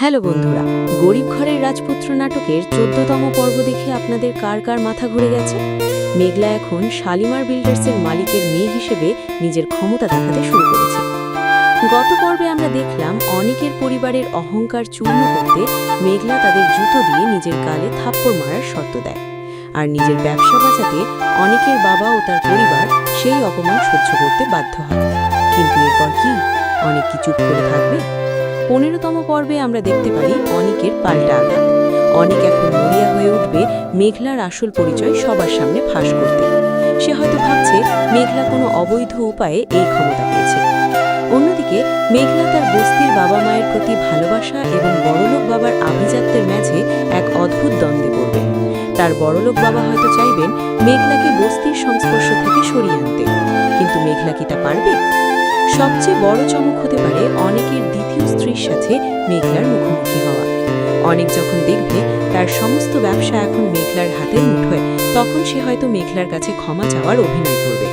Hello বন্ধুরা, গরিব ঘরের রাজপুত্র নাটকের ১৪তম পর্ব দেখে আপনাদের কার কার মাথা ঘুরে গেছে? মেঘলা এখন শালিমার বিল্ডার্সের মালিকের মেয়ে হিসেবে নিজের ক্ষমতা দেখাতে শুরু করেছে। গত পর্বে আমরা দেখলাম অনেকের পরিবারের অহংকার চূর্ণ করতে মেঘলা তাদের জুতো দিয়ে নিজের গালে থাপ্পড় মারার শর্ত দেয়, আর নিজের ব্যবসা বাঁচাতে অনেকের বাবা ও তার পরিবার সেই অপমান সহ্য করতে বাধ্য হয়। কিন্তু এরপর কি অনেক কি চুপ করে থাকবে? ১৫তম পর্বে আমরা দেখতে পারি অনেকের পাল্টা আঘাত। অনেক এখন মরিয়া হয়ে উঠবে মেঘলার আসল পরিচয় সবার সামনে ফাঁস করতে। সে হয়তো ভাবছে মেঘলা কোনো অবৈধ উপায়ে এই ক্ষমতা পেয়েছে। অন্যদিকে মেঘলা তার বস্তির বাবা মায়ের প্রতি ভালোবাসা এবং বড়লোক বাবার আভিজাত্যের মাঝে এক অদ্ভুত দ্বন্দ্বে পড়বে। তার বড়লোক বাবা হয়তো চাইবেন মেঘলাকে বস্তির সংস্পর্শ থেকে সরিয়ে আনতে, কিন্তু মেঘলা কি তা পারবে? সবচেয়ে বড় চমক হতে পারে অনেকের দ্বিতীয় স্ত্রীর সাথে মেঘলার মুখোমুখি হওয়া। অনেক যখন দেখবে তার সমস্ত ব্যবসা এখন মেঘলার হাতের মুঠোয়, তখন সে হয়তো মেঘলার কাছে ক্ষমা চাওয়ার অভিনয় করবে।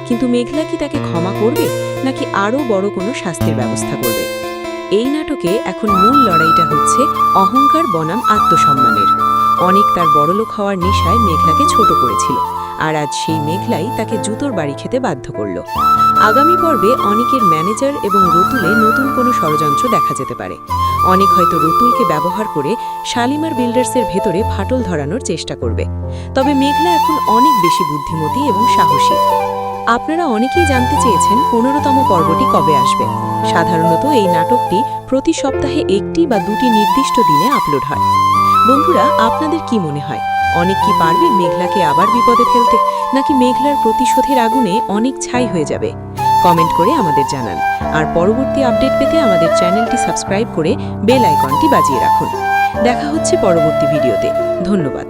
কিন্তু মেঘলা কি তাকে ক্ষমা করবে, নাকি আরও বড় কোনো শাস্তির ব্যবস্থা করবে? এই নাটকে এখন মূল লড়াইটা হচ্ছে অহংকার বনাম আত্মসম্মানের। অনেক তার বড়লোক হওয়ার নেশায় মেঘলাকে ছোট করেছিল, আর আজ সেই মেঘলাই তাকে জুতোর বাড়ি খেতে বাধ্য করল। আগামী পর্বে অনেকের ম্যানেজার এবং রতুলে নতুন কোনো ষড়যন্ত্র দেখা যেতে পারে। অনেক হয়তো রতুলকে ব্যবহার করে শালিমার বিল্ডার্সের ভেতরে ফাটল ধরানোর চেষ্টা করবে। তবে মেঘলা এখন অনেক বেশি বুদ্ধিমতী এবং সাহসী। আপনারা অনেকেই জানতে চেয়েছেন ১৫তম পর্বটি কবে আসবে। সাধারণত এই নাটকটি প্রতি সপ্তাহে একটি বা দুটি নির্দিষ্ট দিনে আপলোড হয়। বন্ধুরা, আপনাদের কি মনে হয়, অনেক কি পারবে মেঘলাকে আবার বিপদে ফেলতে, নাকি মেঘলার প্রতিশোধের আগুনে অনেক ছাই হয়ে যাবে? কমেন্ট করে আমাদের জানান। আর পরবর্তী আপডেট পেতে আমাদের চ্যানেলটি সাবস্ক্রাইব করে বেল আইকনটি বাজিয়ে রাখুন। দেখা হচ্ছে পরবর্তী ভিডিওতে। ধন্যবাদ।